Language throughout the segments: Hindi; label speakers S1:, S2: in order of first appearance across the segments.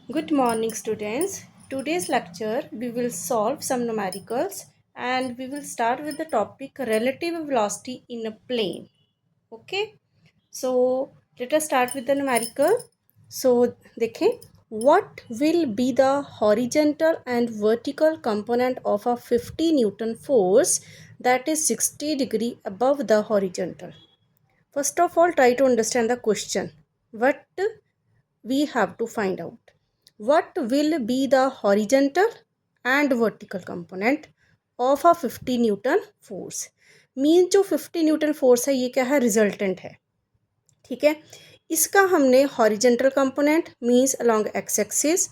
S1: Good morning, students. Today's lecture we will solve some numericals and we will start with the topic relative velocity in a plane. Okay, so let us start with the numerical. So, देखें what will be the horizontal and vertical component of a 50 Newton force that is 60 degree above the horizontal. First of all, try to understand the question. What we have to find out. What will be the horizontal and vertical component of a 50 Newton force. Mean जो 50 न्यूटन फोर्स है ये क्या है, रिजल्टेंट है. ठीक है, इसका हमने horizontal component means along x axis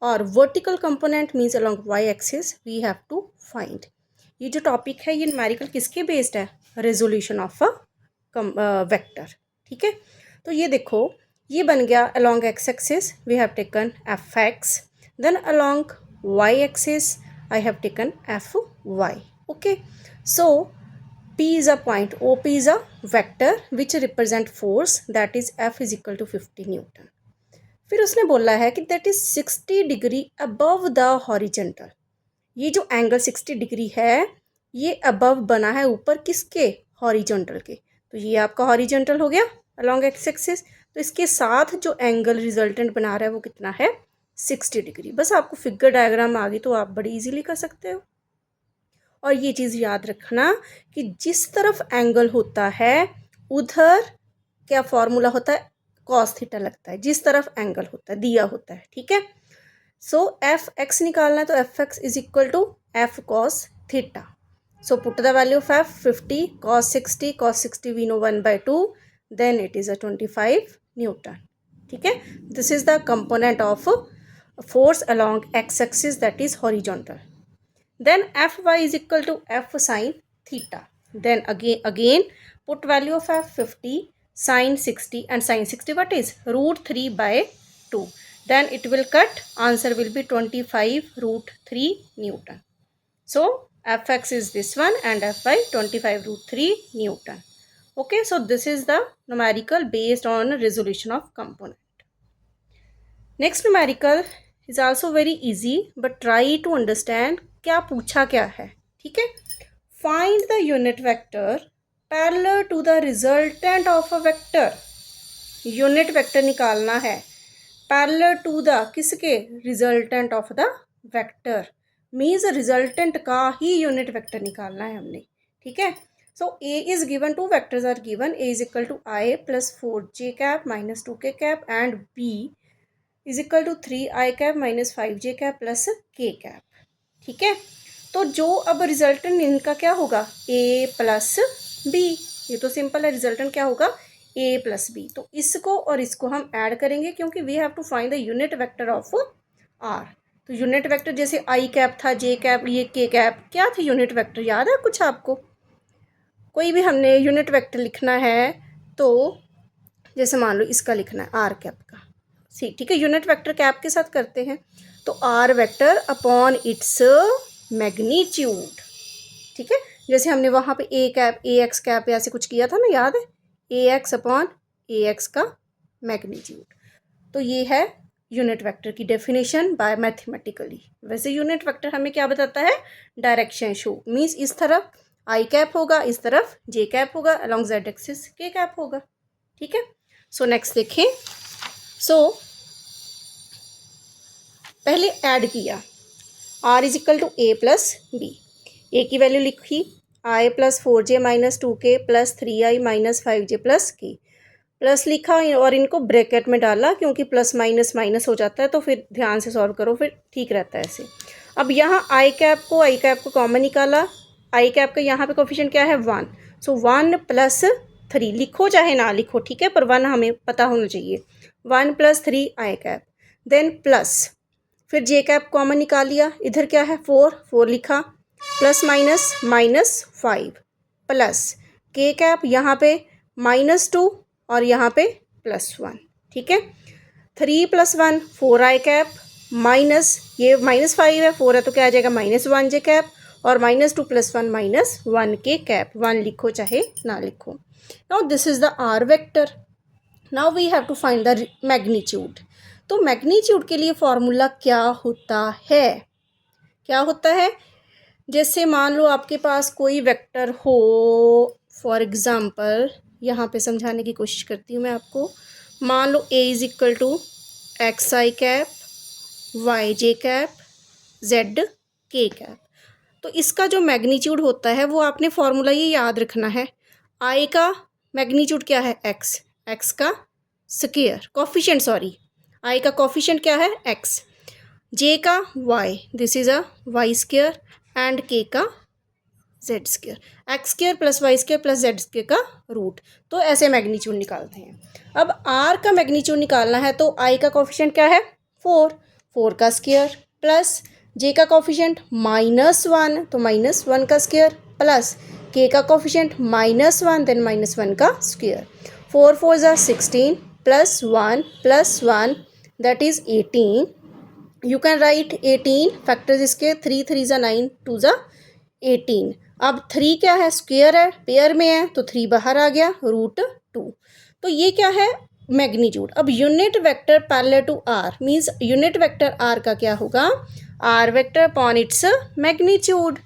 S1: और vertical component means along y axis we have to find. ये जो टॉपिक है ये न्यूमेरिकल किसके बेस्ड है, रेजोल्यूशन ऑफ अ वेक्टर. ठीक है, तो ये देखो ये बन गया along x axis we have taken f x, then along y axis I have taken f y. Okay, so P is a point, OP is a vector which represent force that is F is equal to 50 Newton. फिर उसने बोला है कि that is 60 degree above the horizontal. ये जो एंगल 60 डिग्री है ये above बना है ऊपर किसके, हॉरिजॉन्टल के. तो ये आपका हॉरिजॉन्टल हो गया along x axis. तो इसके साथ जो एंगल रिजल्टेंट बना रहा है वो कितना है, 60 डिग्री. बस आपको फिगर डायग्राम आ गई तो आप बड़ी इजीली कर सकते हो. और ये चीज़ याद रखना कि जिस तरफ एंगल होता है उधर क्या फॉर्मूला होता है, कॉस थीटा लगता है. जिस तरफ एंगल होता है दिया होता है. ठीक है, सो एफ एक्स निकालना है तो f x is equal to f cos theta. So put the value of f 50 cos 60 we know 1/2 then it is a 25 newton. ठीक है, this is the component of force along x axis that is horizontal. Then Fy is equal to F sin theta. Then again put value of F 50 sin 60 and sin 60 what is root 3/2. Then it will cut, answer will be 25 root 3 Newton. So Fx is this one and Fy 25 root 3 Newton. Okay, so this is the numerical based on resolution of component. Next numerical is also very easy but try to understand क्या पूछा क्या है. ठीक है, find the unit vector parallel to the resultant of a vector. Unit vector निकालना है पैरेलल टू द किसके, resultant of the vector. Means resultant का ही यूनिट वेक्टर निकालना है हमने. ठीक है, so a is given, two vectors are given, a is equal to i plus 4j cap minus 2k cap and b is equal to 3i cap minus 5j cap plus k cap. ठीक है, तो जो अब रिजल्टेंट इनका क्या होगा, a प्लस बी. ये तो सिंपल है, रिजल्टेंट क्या होगा, a प्लस बी. तो इसको और इसको हम ऐड करेंगे क्योंकि we have to find the unit vector of r. तो यूनिट वेक्टर जैसे i कैप था, j कैप, ये k कैप क्या थे यूनिट वेक्टर, याद है कुछ आपको. कोई भी हमने यूनिट वेक्टर लिखना है तो जैसे मान लो इसका लिखना है r कैप का, ठीक है, यूनिट वेक्टर कैप के साथ करते हैं. तो R vector upon its magnitude. ठीक है, जैसे हमने वहाँ पे A cap, A x cap ऐसे कुछ किया था ना, याद है, A x upon A x का मैग्नीट्यूड. तो ये है यूनिट वेक्टर की डेफिनेशन बाय मैथमेटिकली. वैसे यूनिट वेक्टर हमें क्या बताता है, डायरेक्शन शो. मीन्स इस तरफ आई कैप होगा, इस तरफ जे कैप होगा, अलॉन्ग जेड एक्सिस के कैप होगा. ठीक है, सो नेक्स्ट देखें. सो पहले ऐड किया r is equal to a plus b. A की वैल्यू लिखी i plus 4j minus 2k plus 3i minus 5j plus k plus लिखा और इनको ब्रैकेट में डाला क्योंकि प्लस माइनस माइनस हो जाता है तो फिर ध्यान से सॉल्व करो फिर ठीक रहता है ऐसे. अब यहाँ आई कैप को कॉमन निकाला. आई कैप का यहाँ पे कोफिशिएंट क्या है, 1. सो 1 प्लस 3 लिखो चाहे ना लिखो, ठीक है, पर 1 हमें पता होना चाहिए. 1 प्लस 3 आई कैप, देन प्लस फिर जे कैप कॉमन निकाल लिया. इधर क्या है, 4 लिखा, प्लस माइनस माइनस 5 प्लस के कैप यहाँ पे -2 और यहाँ पे +1. ठीक है, 3 + 1 4 आई कैप माइनस ये -5 है, 4 है तो क्या आ जाएगा -1 जे कैप और -2 + 1 -1 के कैप. 1 लिखो चाहे ना लिखो. Now this is the R vector. Now we have to find the magnitude. तो मैग्नीट्यूड के लिए फॉर्मूला क्या होता है, क्या होता है? जैसे मान लो आपके पास कोई वेक्टर हो, फॉर एग्ज़ाम्पल यहाँ पे समझाने की कोशिश करती हूँ मैं आपको। मान लो a is equal to x i cap, y j cap, z k cap. तो इसका जो मैग्नीट्यूड होता है वो आपने फॉर्मूला ये याद रखना है। आई का मैग्नीट्यूड क्या है? एक्स, एक्स का स्क्वायर कोफिशिएंट, सॉरी आई का कोफिशिएंट क्या है? एक्स, जे का y, this is a y square, and k का z square, x square plus y square plus z square का रूट। तो ऐसे मैग्नीट्यूड निकालते हैं। अब आर का मैग्नीट्यूड निकालना है तो आई का कोफिशिएंट क्या है? 4, 4 का स्क्वायर प्लस जे का कोफिशिएंट -1, तो -1 का स्क्वायर प्लस के का कोफिशिएंट -1, देन -1 का स्क्वायर। 4 4 ज़ा 16 plus 1 that is 18। You can right 18 factors इसके, 3 3 ज़ा 9, 2 ज़ा 18। अब 3 क्या है? स्क्वायर है, पेयर में है, तो 3 बाहर आ गया, √2। तो ये क्या है? मैग्नीट्यूड। अब unit vector parallel to R means unit vector R का क्या होगा? R vector upon its magnitude.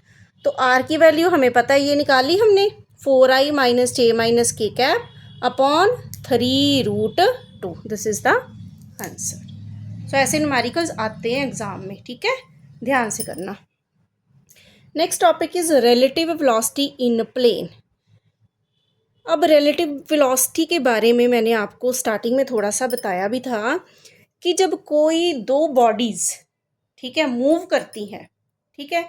S1: तो आर की वैल्यू हमें पता है, ये निकाली हमने, 4i - j - k cap upon 3√2। This is the answer. So ऐसे न्यूमेरिकल्स आते हैं एग्जाम में, ठीक है, ध्यान से करना। Next topic is relative velocity in plane. अब रिलेटिव वेलोसिटी के बारे में मैंने आपको स्टार्टिंग में थोड़ा सा बताया भी था कि जब कोई दो बॉडीज़, ठीक है, मूव करती हैं, ठीक है,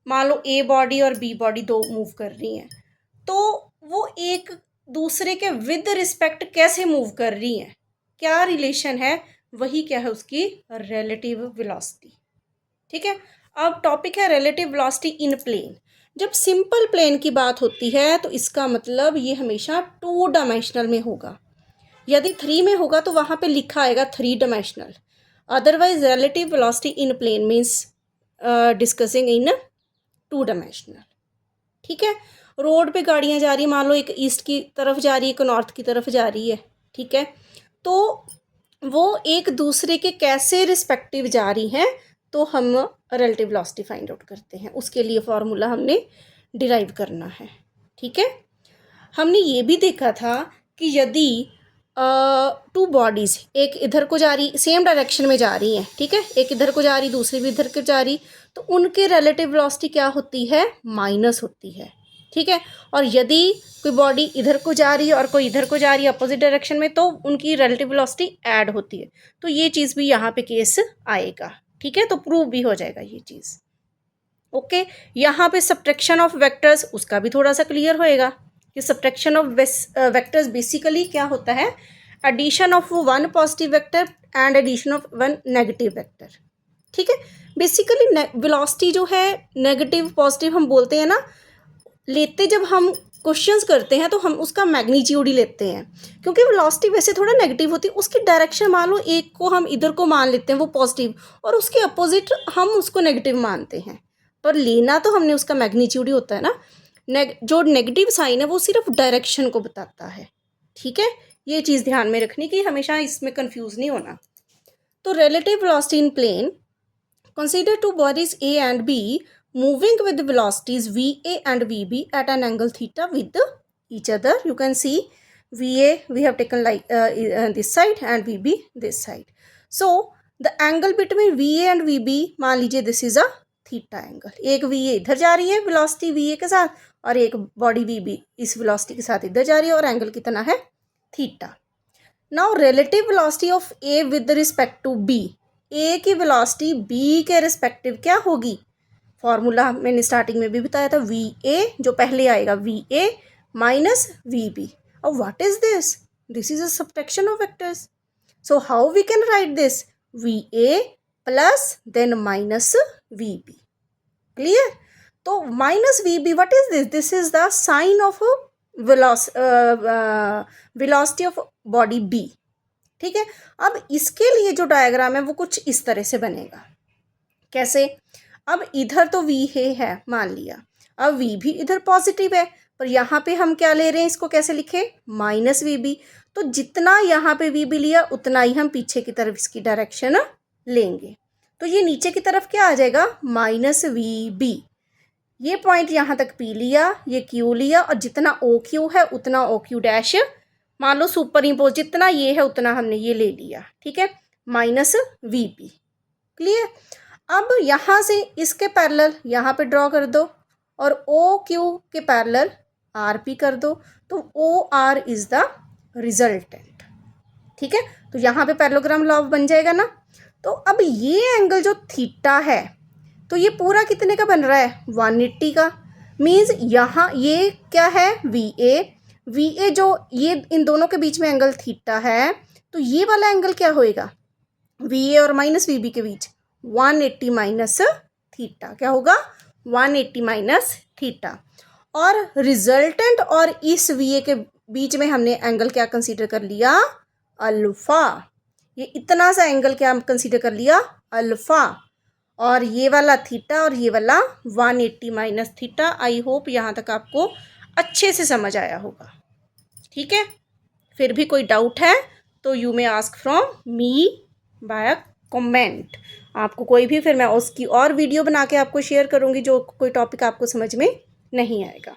S1: मान लो ए बॉडी और बी बॉडी दो मूव कर रही हैं, तो वो एक दूसरे के विद रिस्पेक्ट कैसे मूव कर रही हैं, क्या रिलेशन है, वही क्या है उसकी रिलेटिव वेलोसिटी, ठीक है। अब टॉपिक है रिलेटिव वेलोसिटी इन प्लेन। जब सिंपल प्लेन की बात होती है तो इसका मतलब ये हमेशा 2 डायमेंशनल में होगा। यदि 3 में होगा तो वहाँ पे लिखा आएगा 3 dimensional. Otherwise relative velocity in plane means discussing in 2 dimensional, ठीक है। रोड पे गाड़ियाँ जा रही हैं, मान लो एक ईस्ट की तरफ जा रही है, एक नॉर्थ की तरफ जा रही है, ठीक है, तो वो एक दूसरे के कैसे रिस्पेक्टिव जा रही हैं, तो हम रिलेटिव वेलोसिटी फाइंड आउट करते हैं। उसके लिए फॉर्मूला हमने डिराइव करना है, ठीक है। हमने ये भी देखा था कि यदि 2 बॉडीज़, एक इधर को जा रही, सेम डायरेक्शन में जा रही हैं, ठीक है, एक इधर को जा रही, दूसरी भी इधर को जा रही, तो उनके रिलेटिव वेलोसिटी क्या होती है? माइनस होती है, ठीक है। और यदि कोई बॉडी इधर को जा रही है और कोई इधर को जा रही है अपोजिट डायरेक्शन में, तो उनकी रिलेटिव वेलोसिटी ऐड होती है। तो ये चीज़ भी यहाँ पे केस आएगा, ठीक है, तो प्रूव भी हो जाएगा ये चीज़, ओके। यहाँ पे सब्ट्रैक्शन ऑफ वेक्टर्स, उसका भी थोड़ा सा क्लियर होएगा कि सब्ट्रैक्शन ऑफ वेक्टर्स बेसिकली क्या होता है? Addition of 1 positive vector and addition of 1 negative vector, ठीक है। बेसिकली वेलोसिटी जो है नेगेटिव पॉजिटिव हम बोलते हैं ना, लेते जब हम क्वेश्चंस करते हैं तो हम उसका मैग्नीट्यूड ही लेते हैं, क्योंकि वेलोसिटी वैसे थोड़ा नेगेटिव होती है, उसकी डायरेक्शन मान लो एक को हम इधर को मान लेते हैं वो पॉजिटिव, और उसके अपोजिट हम उसको नेगेटिव मानते हैं, पर लेना तो हमने उसका मैग्नीट्यूड ही होता है ना। जो नेगेटिव साइन है वो सिर्फ डायरेक्शन को बताता है, ठीक है। ये चीज़ ध्यान में रखनी कि हमेशा इसमें कंफ्यूज नहीं होना। तो relative velocity in plane, consider two bodies A and B moving with velocities VA and VB at an angle theta with each other. You can see VA we have taken like this side and VB this side. So the angle between VA and VB, मान लीजिए this is a theta angle. एक VA इधर जा रही है velocity VA के साथ, और एक बॉडी VB इस velocity के साथ इधर जा रही है, और एंगल कितना है? Theta. Now relative velocity of A with respect to B, ए की वेलोसिटी बी के रिस्पेक्टिव क्या होगी? फॉर्मूला मैंने स्टार्टिंग में भी बताया था, वी ए जो पहले आएगा v a minus v b. और what is this? This is a subtraction of vectors. So how we can write this? V a plus then minus v b. Clear? तो minus v b, what is this? This is the sign of velocity of body b, ठीक है। अब इसके लिए जो डायग्राम है वो कुछ इस तरह से बनेगा। कैसे? अब इधर तो वी है मान लिया, अब वी भी इधर पॉजिटिव है, पर यहाँ पे हम क्या ले रहे हैं, इसको कैसे लिखे? Minus v b. तो जितना यहाँ पे वी बी लिया उतना ही हम पीछे की तरफ इसकी डायरेक्शन लेंगे। तो ये नीचे की तरफ क्या आ जाएगा, माइनस वी बी। ये पॉइंट यहाँ तक पी लिया, ये क्यू लिया, और जितना ओ क्यू है उतना ओ क्यू डैश मान लो सुपर इम्पोज, जितना ये है उतना हमने ये ले लिया, ठीक है, माइनस वी बी। क्लियर। अब यहाँ से इसके पैरेलल यहाँ पे ड्रॉ कर दो और ओ क्यू के पैरेलल आर पी कर दो, तो O R is the resultant. ठीक है, तो यहाँ पे पैरेललोग्राम लॉ बन जाएगा ना। तो अब ये एंगल जो थीटा है, तो ये पूरा कितने का बन रहा है, 180 का। मीन्स यहाँ ये क्या है, वी ए जो ये इन दोनों के बीच में एंगल थीटा है, तो ये वाला एंगल क्या होएगा, वी ए और माइनस वी बी के बीच 180 माइनस थीटा। क्या होगा, 180 माइनस थीटा। और रिजल्टेंट और इस वी ए के बीच में हमने एंगल क्या कंसीडर कर लिया, अल्फा। ये इतना सा एंगल क्या कंसीडर कर लिया, अल्फा। और ये वाला थीटा और ये वाला 180 माइनस थीटा। आई होप यहाँ तक आपको अच्छे से समझ आया होगा। ठीक है, फिर भी कोई डाउट है तो you may ask from me by a comment. आपको कोई भी, फिर मैं उसकी और वीडियो बना के आपको शेयर करूँगी जो कोई टॉपिक आपको समझ में नहीं आएगा।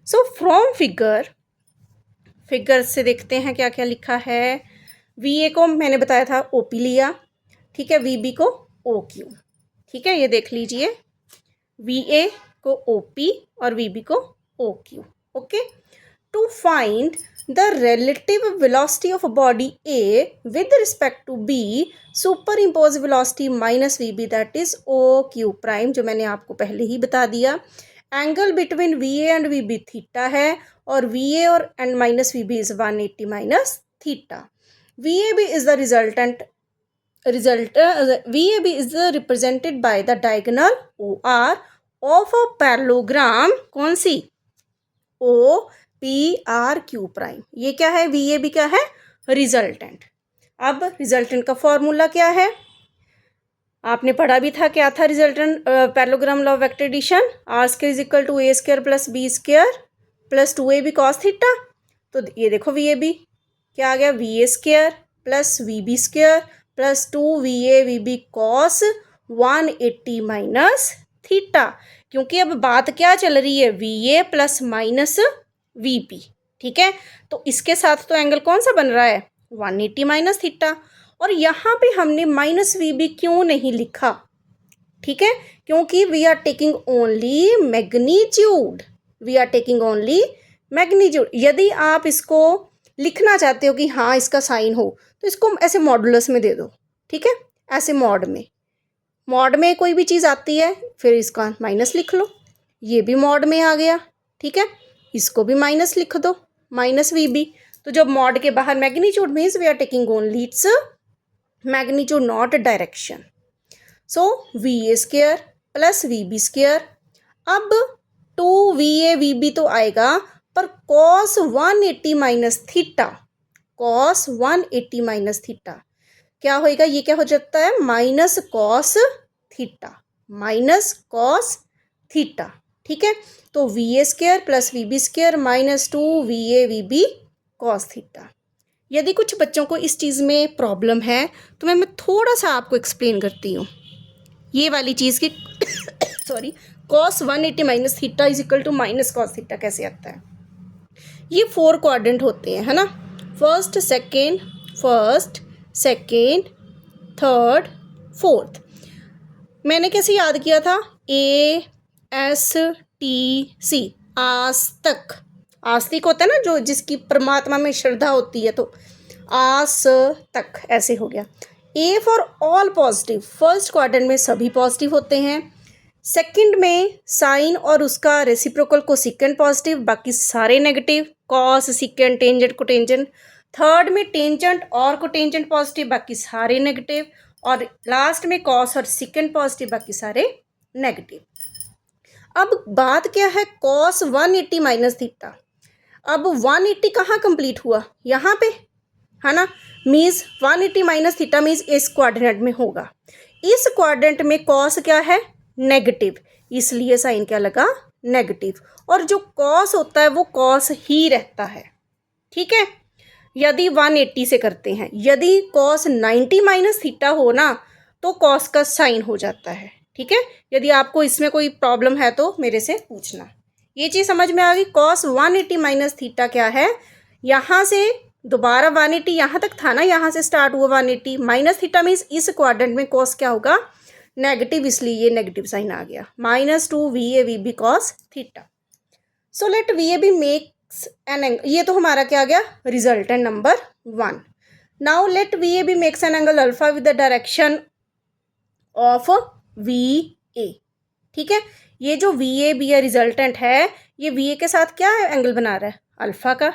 S1: सो फ्रॉम फिगर से देखते हैं क्या क्या लिखा है। वी ए को मैंने बताया था ओ पी लिया, ठीक है, वी बी को ओ क्यू। ठीक है, ये देख लीजिए, वी ए को ओ पी और वी बी को O Q. Okay, to find the relative velocity of a body A with respect to B, superimpose velocity minus VB, that is OQ prime, जो मैंने आपको पहले ही बता दिया। Angle between VA and VB theta है, और VA और and minus VB is 180 minus theta. VAB is the VAB is represented by the diagonal OR of a parallelogram, कौन सी, O P R Q prime. ये क्या है, वी ए बी क्या है, रिजल्टेंट। अब रिजल्टेंट का फॉर्मूला क्या है, आपने पढ़ा भी था, क्या था resultant, parallelogram law of vector addition, R square is equal to a square plus b square plus 2ab cos theta. तो ये देखो वी ए बी क्या आ गया, v a square plus v b square plus 2 cos 180 minus theta. क्योंकि अब बात क्या चल रही है, v a plus minus v p. ठीक है, तो इसके साथ तो एंगल कौन सा बन रहा है, 180 माइनस थीटा। और यहाँ पे हमने माइनस वी बी क्यों नहीं लिखा, ठीक है, क्योंकि we are taking only magnitude, यदि आप इसको लिखना चाहते हो कि हाँ इसका साइन हो, तो इसको ऐसे मॉडुलस में दे दो। ठीक है, ऐसे मॉड में कोई भी चीज़ आती है फिर इसका माइनस लिख लो, ये भी मॉड में आ गया। ठीक है, इसको भी माइनस लिख दो, माइनस वी बी। तो जब मॉड के बाहर magnitude means we are taking only its magnitude not direction. So v a square plus v b square. अब 2 तो आएगा, पर कॉस 180 माइनस थीटा क्या होएगा, ये क्या हो जाता है, माइनस कॉस थीटा। ठीक है, तो v a square plus v b square minus 2 cos theta. यदि कुछ बच्चों को इस चीज़ में प्रॉब्लम है तो मैं थोड़ा सा आपको एक्सप्लेन करती हूँ ये वाली चीज़ की sorry, cos 180 minus theta is equal to minus cos theta कैसे आता है। ये 4 क्वाड्रेंट होते हैं, है ना, फर्स्ट सेकेंड थर्ड फोर्थ। मैंने कैसे याद किया था, ASTC, आस्तिक होता है ना, जो जिसकी परमात्मा में श्रद्धा होती है, तो आस्तक ऐसे हो गया। A for all positive, first quadrant में सभी पॉजिटिव होते हैं, सेकंड में साइन और उसका रेसिप्रोकल कोसेकेंट पॉजिटिव, बाकी सारे negative, cos secant tangent cotangent. Third में टेंजेंट और कोटेंजेंट पॉजिटिव, बाकी सारे नेगेटिव, और लास्ट में कॉस और सिकेंट पॉजिटिव, बाकी सारे नेगेटिव। अब बात क्या है, कॉस 180 माइनस थीटा। अब 180 कहाँ कंप्लीट हुआ, यहाँ पे, है ना, मीन्स 180 माइनस थीटा मीन्स इस क्वाड्रेंट में होगा। इस क्वाड्रेंट में कॉस क्या है, नेगेटिव, इसलिए साइन क्या लगा, नेगेटिव। और जो कॉस होता है वो कॉस ही रहता है। ठीक है, यदि 180 से करते हैं, यदि कॉस 90 माइनस थीटा हो ना तो कॉस का साइन हो जाता है, ठीक है। यदि आपको इसमें कोई प्रॉब्लम है तो मेरे से पूछना। ये चीज़ समझ में आ गई। कॉस 180 माइनस थीटा क्या है, यहाँ से दोबारा 180 यहाँ तक था ना, यहाँ से स्टार्ट हुआ 180 माइनस थीटा मीन्स इस क्वाड्रेंट में कॉस क्या होगा, नेगेटिव, इसलिए ये नेगेटिव साइन आ गया। -2 VA/VB cos theta. So let VAB makes an angle, ये तो हमारा क्या आ गया, resultant number 1। Now let VAB makes an angle alpha with the direction of VA, ठीक है। ये जो VAB है रिजल्टेंट है, ये VA के साथ क्या है, एंगल बना रहा है अल्फा का,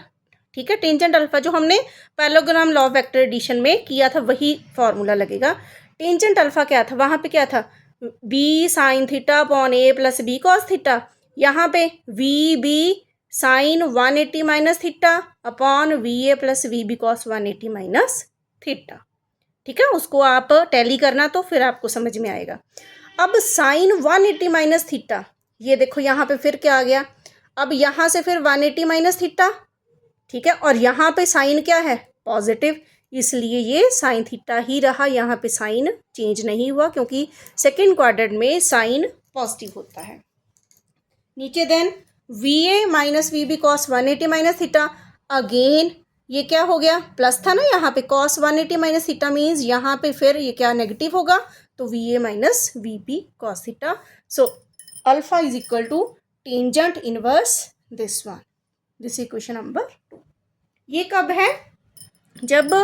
S1: ठीक है। टेंजेंट अल्फा जो हमने parallelogram law of vector addition में किया था वही फॉर्मूला लगेगा। टेंजेंट अल्फा क्या था, वहाँ पे क्या था, B sine theta upon A plus B cos theta. यहाँ पे VB sine 180 minus theta upon VA plus VB cos 180 minus theta, ठीक है। उसको आप टैली करना तो फिर आपको समझ में आएगा। अब साइन 180 माइनस थीटा, ये देखो यहाँ पे फिर क्या आ गया, अब यहाँ से फिर 180 माइनस थीटा, ठीक है। और यहाँ पे साइन क्या है, पॉजिटिव, इसलिए ये साइन थीटा ही रहा, यहाँ पे साइन चेंज नहीं हुआ क्योंकि सेकेंड क्वाड्रेंट में साइन पॉजिटिव होता है। नीचे then VA minus VB cos 180 minus theta, again ये क्या हो गया, प्लस था ना यहाँ पे, कॉस 180 माइनस थीटा मीन्स यहाँ पे फिर ये क्या नेगेटिव होगा, तो VA minus VB cos theta. So alpha is equal to tangent inverse this one, this equation number 2। ये कब है, जब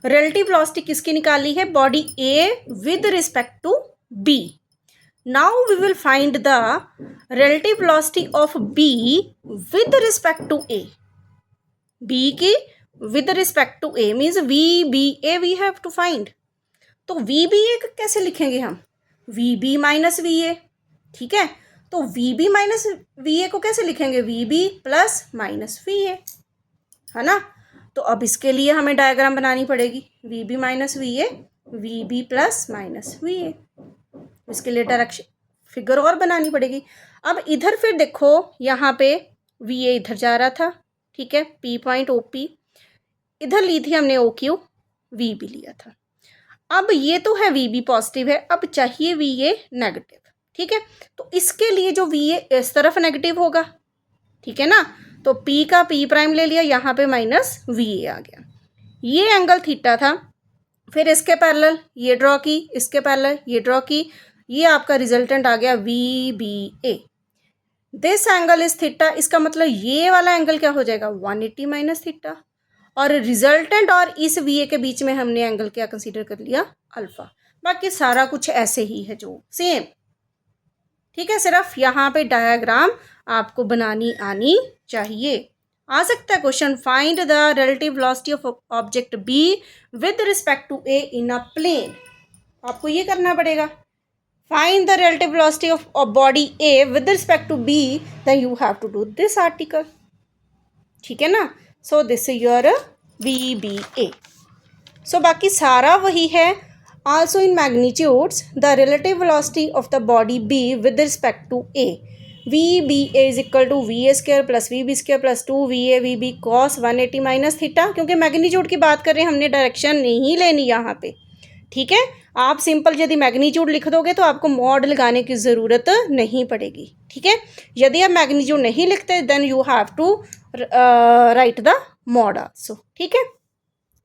S1: रिलेटिव वेलोसिटी किसकी निकाली है, body A with respect to B। Now we will find the relative velocity of B with respect to A। B की with respect to A means VBA we have to find. तो VBA कैसे लिखेंगे हम, VB माइनस VA, ठीक है। तो VB माइनस VA को कैसे लिखेंगे, VB प्लस माइनस VA, है ना। तो अब इसके लिए हमें डायग्राम बनानी पड़ेगी, VB minus VA, VB plus minus VA। इसके लिए डायरेक्शन फिगर और बनानी पड़ेगी। अब इधर फिर देखो, यहाँ पे VA इधर जा रहा था, ठीक है, P पॉइंट OP, इधर ली थी हमने OQ, VB लिया था। अब ये तो है VB पॉजिटिव है, अब चाहिए VA नेगेटिव, ठीक है। तो इसके लिए जो VA इस तरफ नेगेटिव होगा, ठीक है ना, तो P का P प्राइम ले लिया, यहाँ पे माइनस VA आ गया। ये एंगल थीटा था, फिर इसके पैरेलल ये ड्रॉ की, इसके पैरेलल ये ड्रॉ की, ये आपका रिजल्टेंट आ गया VBA। This angle is theta, इसका मतलब ये वाला एंगल क्या हो जाएगा, 180 माइनस थीटा, और रिजल्टेंट और इस VA के बीच में हमने एंगल क्या कंसीडर कर लिया, अल्फा। बाकी सारा कुछ ऐसे ही है जो सेम, ठीक है। सिर्फ यहाँ पे डायग्राम आपको बनानी आनी चाहिए। आ सकता है question, find the relative velocity of object B with respect to A in a plane. आपको ये करना पड़ेगा, find the relative velocity of body A with respect to B, then you have to do this article, ठीक है ना। So this is your VBA। So बाकी सारा वही है। Also in magnitudes, the relative velocity of the body B with respect to A, VBA is equal to VA square plus VB square plus 2VA VB cos 180 minus theta. क्योंकि मैग्नीट्यूड की बात कर रहे हैं, हमने डायरेक्शन नहीं लेनी यहाँ पे, ठीक है। आप सिंपल यदि मैग्नीट्यूड लिख दोगे तो आपको मॉड लगाने की ज़रूरत नहीं पड़ेगी, ठीक है। यदि आप मैग्नीट्यूड नहीं लिखते then you have to write the mod also, ठीक है।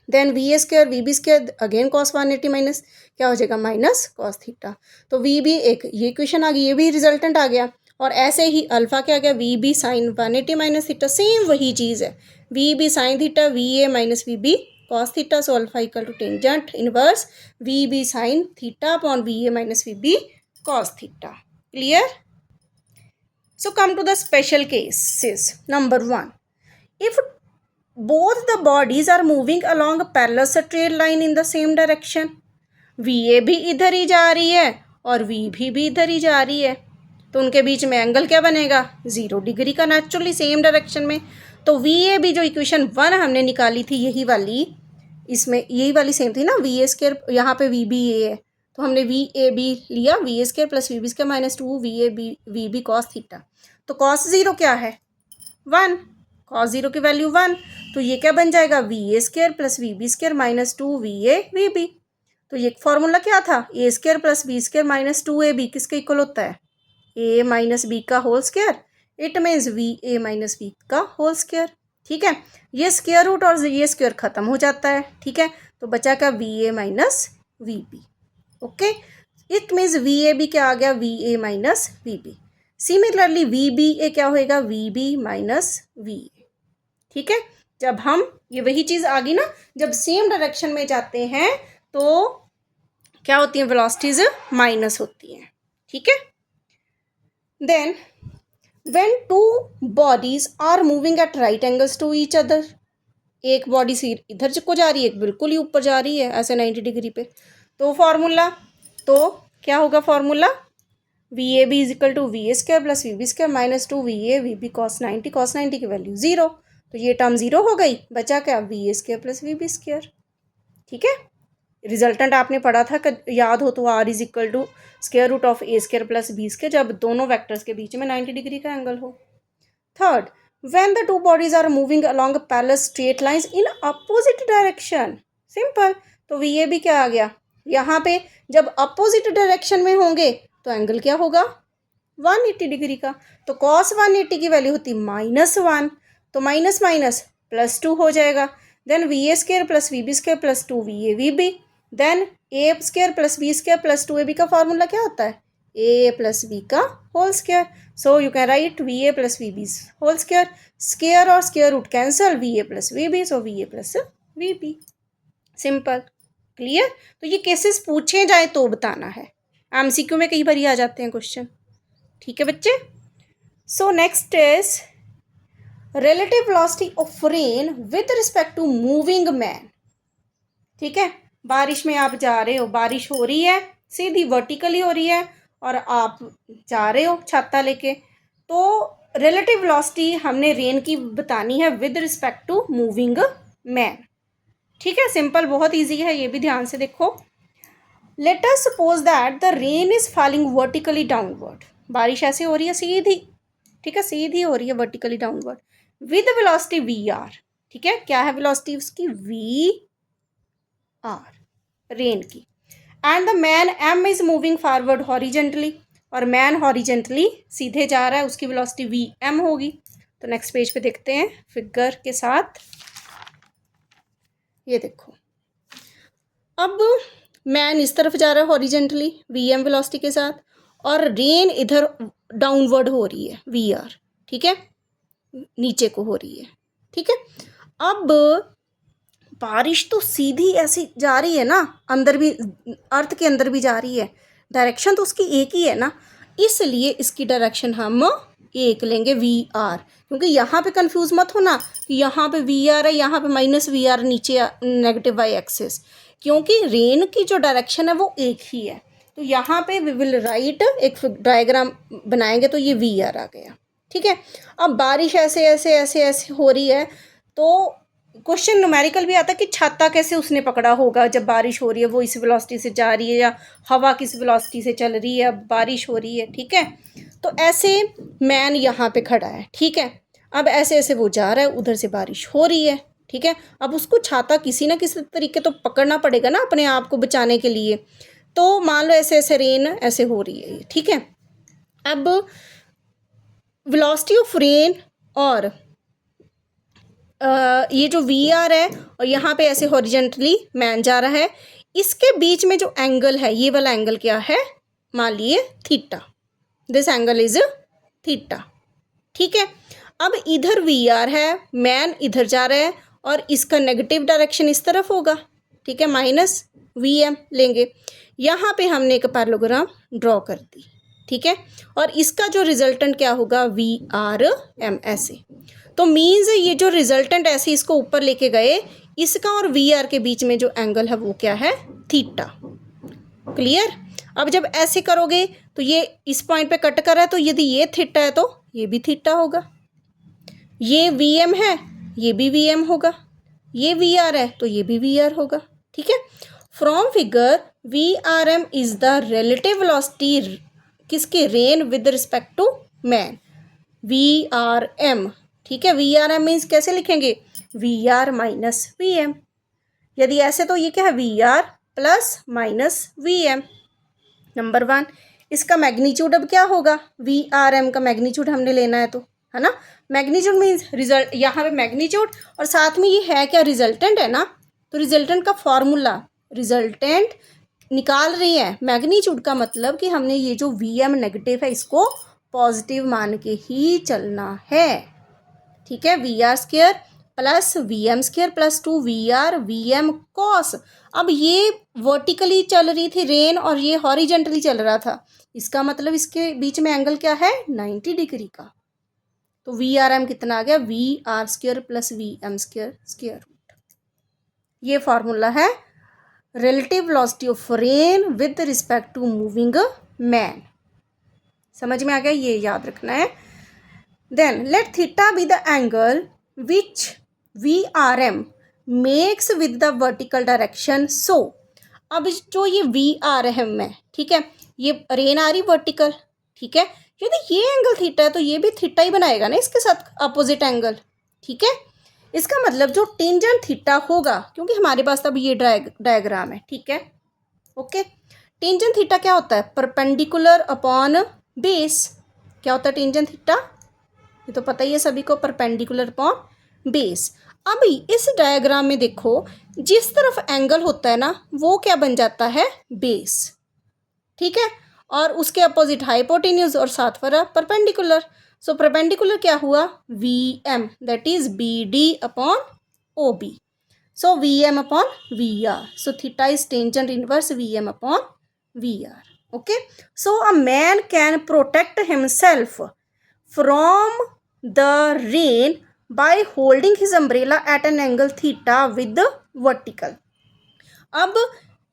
S1: Then VA square VB square again cos 180 minus क्या हो जाएगा, माइनस कॉस थीटा। तो VB एक ये इक्वेशन आ गई, ये भी रिजल्टेंट आ गया। और ऐसे ही अल्फा क्या आ गया, VB sine 180 minus theta, same वही चीज़ है, VB sine theta VA minus VB cos theta. So alpha equal to tangent inverse VB sine theta upon VA minus VB cos theta. Clear. So come to the special cases. Number 1, if both the bodies are moving along a parallel straight line in the same direction, VA भी इधर ही जा रही है और VB भी इधर ही जा रही है, तो उनके बीच में एंगल क्या बनेगा, 0 डिग्री का, नेचुरली सेम डायरेक्शन में। तो VA भी जो इक्वेशन 1 हमने निकाली थी, यही वाली, इसमें यही वाली सेम थी ना, VA स्क्वायर, यहाँ पे VBA है तो हमने VAB लिया, VA square plus VB square minus 2VB cos theta. तो कॉस 0 क्या है, 1, कॉस 0 की वैल्यू 1, तो ये क्या बन जाएगा, v a square plus v b square minus 2 VA VB। तो ये फॉर्मूला क्या था, a square plus b square minus 2AB किसके इक्वल होता है, A माइनस बी का whole square. It means VA minus b का होल स्क्र। ठीक है, ये स्क्वायर रूट और ये स्क्वायर खत्म हो जाता है। ठीक है, तो बचा क्या, VA minus VB। Okay, it means VAB क्या आ गया, VA minus VB। Similarly VBA क्या होएगा, VB माइनस VA। ठीक है, जब हम ये वही चीज़ आ गई ना, जब सेम डायरेक्शन में जाते हैं तो क्या होती है, वेलोसिटीज माइनस होती हैं। ठीक है, then when two bodies are moving at right angles to each other, एक बॉडी से इधर को जा रही है, एक बिल्कुल ही ऊपर जा रही है ऐसे 90 डिग्री पे, तो फॉर्मूला तो क्या होगा, formula VAB is equal to VA square plus VB square minus 2 VA VB cos 90 की वैल्यू 0। तो ये टर्म 0 हो गई, बचा क्या, VA square plus VB square. ठीक है, रिजल्टेंट आपने पढ़ा था, याद हो तो R is equal to square root of A square plus B square, जब दोनों वेक्टर्स के बीच में 90 डिग्री का एंगल हो। Third, when the two bodies are moving along parallel straight lines in opposite direction, simple. तो VAB क्या आ गया, यहाँ पे जब अपोजिट डायरेक्शन में होंगे तो एंगल क्या होगा, 180 डिग्री का। तो cos 180 की वैल्यू होती -1, तो माइनस माइनस प्लस 2 हो जाएगा। Then VA square plus VB square plus 2 VA VB, then A square plus B square plus 2AB का फॉर्मूला क्या होता है, A प्लस B का whole square. So you can write VA plus VB whole square, square और square root cancel, VA plus VB, so VA plus VB। Simple, clear. तो ये केसेस पूछे जाए तो बताना है, MCQ में कई बार आ जाते हैं क्वेश्चन। ठीक है बच्चे, so next is relative velocity of rain with respect to moving man. ठीक है, बारिश में आप जा रहे हो, बारिश हो रही है, सीधी वर्टिकली हो रही है और आप जा रहे हो छाता लेके, तो रिलेटिव वेलोसिटी हमने रेन की बतानी है with respect to moving man. ठीक है, सिंपल, बहुत इजी है, ये भी ध्यान से देखो। Let us suppose that the rain is falling vertically downward, बारिश ऐसे हो रही है सीधी, ठीक है, सीधी हो रही है vertically downward with velocity VR। ठीक है, क्या है वेलोसिटी उसकी, VR, रेन की। And the man M is moving forward horizontally, और मैन हॉरिजेंटली सीधे जा रहा है, उसकी वेलोसिटी VM होगी। तो नेक्स्ट पेज पे देखते हैं फिगर के साथ, ये देखो, अब मैन इस तरफ जा रहा है हॉरिजेंटली VM वेलोसिटी के साथ, और रेन इधर डाउनवर्ड हो रही है VR। ठीक है, नीचे को हो रही है। ठीक है, अब बारिश तो सीधी ऐसी जा रही है ना, अंदर भी, अर्थ के अंदर भी जा रही है, डायरेक्शन तो उसकी एक ही है ना, इसलिए इसकी डायरेक्शन हम एक लेंगे VR। क्योंकि यहाँ पे कंफ्यूज मत होना कि यहाँ पे VR है, यहाँ पे -VR नीचे नेगेटिव y एक्सिस, क्योंकि रेन की जो डायरेक्शन है वो एक ही है। तो यहाँ पे वी विल राइट, एक डायग्राम बनाएंगे तो ये VR आ गया। ठीक है, अब बारिश ऐसे ऐसे ऐसे ऐसे हो रही है, तो क्वेश्चन न्यूमेरिकल भी आता है कि छाता कैसे उसने पकड़ा होगा जब बारिश हो रही है, वो इस वेलोसिटी से जा रही है या हवा किस वेलोसिटी से चल रही है, बारिश हो रही है। ठीक है, तो ऐसे मैन यहाँ पे खड़ा है। ठीक है, अब ऐसे ऐसे वो जा रहा है, उधर से बारिश हो रही है। ठीक है, अब उसको छाता किसी ना किसी तरीके तो पकड़ना पड़ेगा ना अपने आप को बचाने के लिए। तो मान लो ऐसे ऐसे रेन ऐसे हो रही है। ठीक है, अब वेलोसिटी ऑफ रेन और ये जो VR है और यहाँ पे ऐसे हॉरिजेंटली मैन जा रहा है, इसके बीच में जो एंगल है, ये वाला एंगल क्या है, मान लिए theta, this angle is theta. ठीक है, अब इधर VR है, मैन इधर जा रहा है और इसका नेगेटिव डायरेक्शन इस तरफ होगा। ठीक है, -VM लेंगे। यहाँ पे हमने एक पैरेललोग्राम ड्रॉ कर दी। ठीक है, और इसका जो रिजल्टेंट क्या होगा, VRM ऐसे। तो मीन्स ये जो रिजल्टेंट ऐसे इसको ऊपर लेके गए, इसका और VR के बीच में जो एंगल है वो क्या है, थीटा। क्लियर। अब जब ऐसे करोगे तो ये इस पॉइंट पे कट कर रहा है, तो यदि ये थीटा है तो ये भी थीटा होगा, ये VM है, ये भी VM होगा, ये VR है तो ये भी VR होगा। ठीक है, from figure VRM is the relative velocity किसके, rain with respect to man, VRM। ठीक है। वी आर एम मीन्स कैसे लिखेंगे, we r minus v m. यदि ऐसे तो ये क्या है, v r plus minus v m. Number 1, इसका मैग्नीट्यूड अब क्या होगा, वी आर एम का मैग्नीट्यूड हमने लेना है तो, है ना। मैग्नीट्यूड मीन्स रिजल्ट, यहाँ पे मैग्नीट्यूड और साथ में ये है क्या, रिजल्टेंट है ना। तो रिजल्टेंट का फॉर्मूला, रिजल्टेंट निकाल रही है, मैग्नीट्यूड का मतलब कि हमने ये जो वी एम नेगेटिव है इसको पॉजिटिव मान के ही चलना है। ठीक है, v are square plus v m square plus 2 v r v m cos. अब ये वर्टिकली चल रही थी रेन और ये हॉरिजेंटली चल रहा था, इसका मतलब इसके बीच में एंगल क्या है, 90 डिग्री का। तो वी आर एम कितना आ गया, we are square plus v m square square root. ये फॉर्मूला है relative velocity of rain with respect to moving man. समझ में आ गया, ये याद रखना है। Then let theta be the angle which v r m makes with the vertical direction. So अब जो ये वी आर एम है, ठीक है, ये रेन आ रही वर्टिकल, ठीक है, यदि ये एंगल थीटा है तो ये भी थीटा ही बनाएगा ना इसके साथ अपोजिट एंगल। ठीक है, इसका मतलब जो टेंजेंट थीटा होगा, क्योंकि हमारे पास तब ये डायग्राम है, ठीक है, ओके। टेंजेंट थीटा क्या होता है, परपेंडिकुलर अपॉन बेस। क्या होता है टेंजेंट थीटा, ये तो पता ही है सभी को, परपेंडिकुलर अपॉन बेस। अब इस डायग्राम में देखो, जिस तरफ एंगल होता है ना वो क्या बन जाता है, बेस। ठीक है, और उसके अपोजिट हाइपोटेन्यूज और साथ वाला परपेंडिकुलर। सो परपेंडिकुलर क्या हुआ, V M, that is B D upon O B. So V M upon we R. So theta is tangent inverse V M upon we R. Okay, so a man can protect himself from the rain by holding his umbrella at an angle theta with the vertical। अब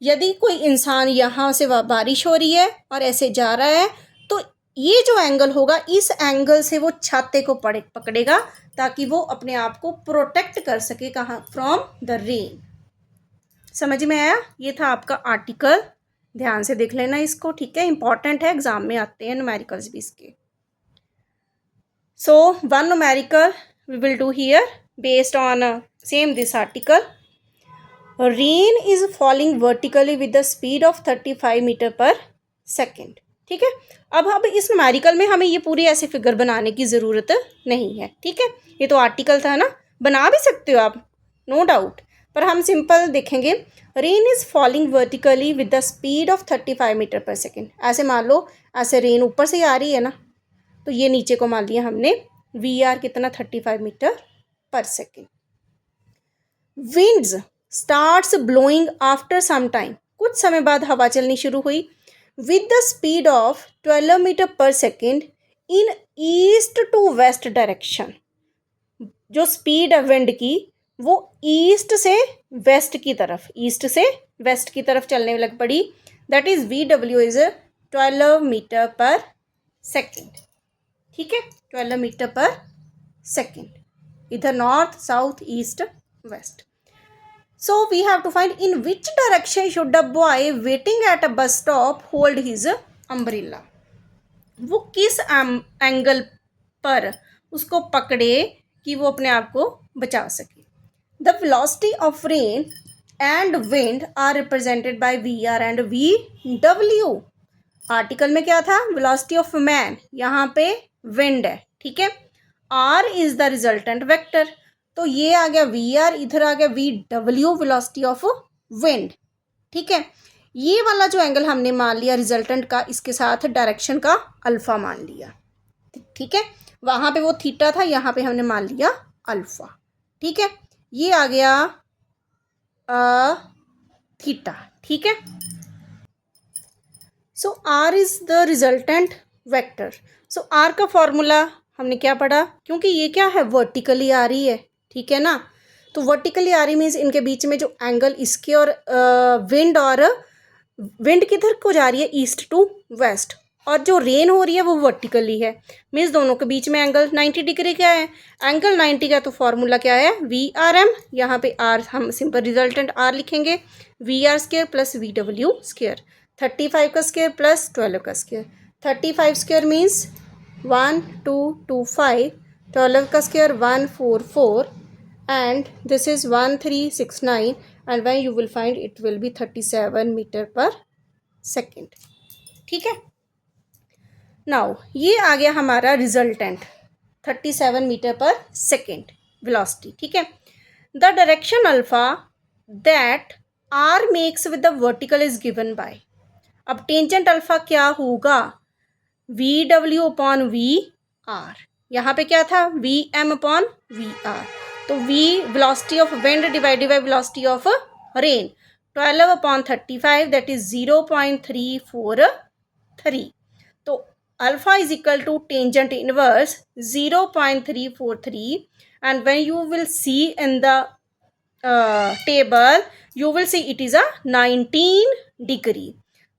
S1: यदि कोई इंसान यहाँ से बारिश हो रही है और ऐसे जा रहा है तो ये जो एंगल होगा, इस एंगल से वो छाते को पकड़ेगा ताकि वो अपने आप को प्रोटेक्ट कर सके, कहाँ, फ्रॉम द रेन। समझ में आया, ये था आपका आर्टिकल, ध्यान से देख लेना इसको, ठीक है, इंपॉर्टेंट है, एग्जाम में आते हैं न्यूमेरिकल्स भी इसके। So one numerical we will do here based on same this article. Rain is falling vertically with the speed of 35 metre पर सेकेंड। ठीक है, अब इस न्यूमेरिकल में हमें ये पूरी ऐसे फिगर बनाने की ज़रूरत नहीं है। ठीक है, ये तो आर्टिकल था ना, बना भी सकते हो आप, नो डाउट, पर हम सिंपल देखेंगे। Rain is falling vertically with the speed of 35 metre पर सेकेंड। ऐसे मान लो, ऐसे रेन ऊपर से आ रही है ना, तो ये नीचे को मान लिया हमने, वी आर कितना, 35 मीटर पर second. Winds starts blowing after some time, कुछ समय बाद हवा चलनी शुरू हुई, with the speed of 12 metre पर second in east to west direction. जो स्पीड है विंड की वो ईस्ट से वेस्ट की तरफ, ईस्ट से वेस्ट की तरफ चलने लग पड़ी, that is V W is 12 metre पर सेकेंड। ठीक है, 12 मीटर पर सेकेंड, इधर north south east west. So we have to find in which direction should the boy waiting at a bus stop hold his umbrella. वो किस एंगल पर उसको पकड़े कि वो अपने आप को बचा सके। The velocity of rain and wind are represented by V R and V W. Article में क्या था, वेलोसिटी ऑफ मैन, यहाँ पे विंड है, ठीक है, R is the resultant vector, तो ये आ गया वी आर, इधर आ गया V W, velocity of wind. ठीक है, ये वाला जो एंगल हमने मान लिया रिजल्टेंट का, इसके साथ डायरेक्शन का अल्फा मान लिया। ठीक है, वहाँ पे वो थीटा था, यहाँ पे हमने मान लिया अल्फा। ठीक है, ये आ गया थीटा। ठीक है, so r is the resultant vector. So r का फॉर्मूला हमने क्या पढ़ा, क्योंकि ये क्या है, वर्टिकली आ रही है, ठीक है ना, तो वर्टिकली आ रही मीन्स इनके बीच में जो एंगल इसके और विंड किधर को जा रही है, ईस्ट टू वेस्ट, और जो रेन हो रही है वो वर्टिकली है, मीन्स दोनों के बीच में एंगल 90 डिग्री क्या है, एंगल 90 का, तो फॉर्मूला क्या है, वी आर एम, यहाँ पे आर हम सिंपल रिजल्टेंट आर लिखेंगे, we are square plus V W square, 35 का स्क्वायर प्लस 12 का स्क्वायर, 35 स्क्वायर मीन्स 1225, 12 का square 144 and this is 1369 and when you will find it will be 37 meter per second. ठीक है. नाउ ये आ गया हमारा रिजल्टेंट 37 मीटर पर सेकेंड वेलोसिटी. ठीक है. The direction alpha that r makes with the vertical is given by. अब टेंजेंट अल्फा क्या होगा? वी डब्ल्यू अपॉन वी आर. यहाँ पे क्या था? V M upon we r. तो v velocity of wind divided by velocity of rain 12 upon 35 that is 0.343. तो alpha is equal to tangent inverse 0.343 and when you will see in the table you will see it is a 19 degree.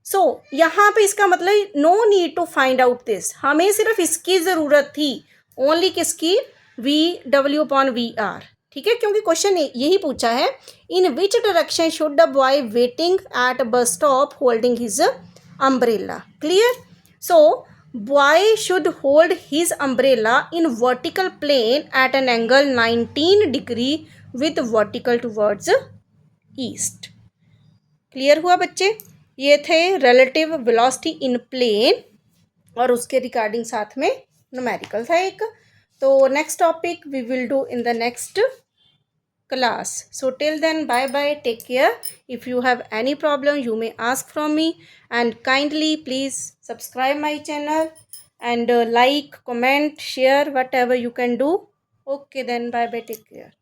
S1: So यहाँ पे इसका मतलब no need to find out this. हमें सिर्फ इसकी ज़रूरत थी. ओनली किसकी? वी डब्ल्यू अपॉन वी आर. ठीक है. क्योंकि क्वेश्चन यही पूछा है in which direction should the boy waiting at bus stop holding his umbrella. Clear. So boy should hold his umbrella in vertical plane at an angle 19 degree with vertical towards east. Clear हुआ बच्चे? ये थे रिलेटिव वेलोसिटी इन प्लेन और उसके रिगार्डिंग साथ में न्यूमेरिकल था एक. तो next topic we will do in the next class. So till then, bye bye, take care. If you have any problem you may ask from me and kindly please subscribe my channel and like, comment, share, whatever you can do. Okay then, bye bye, take care.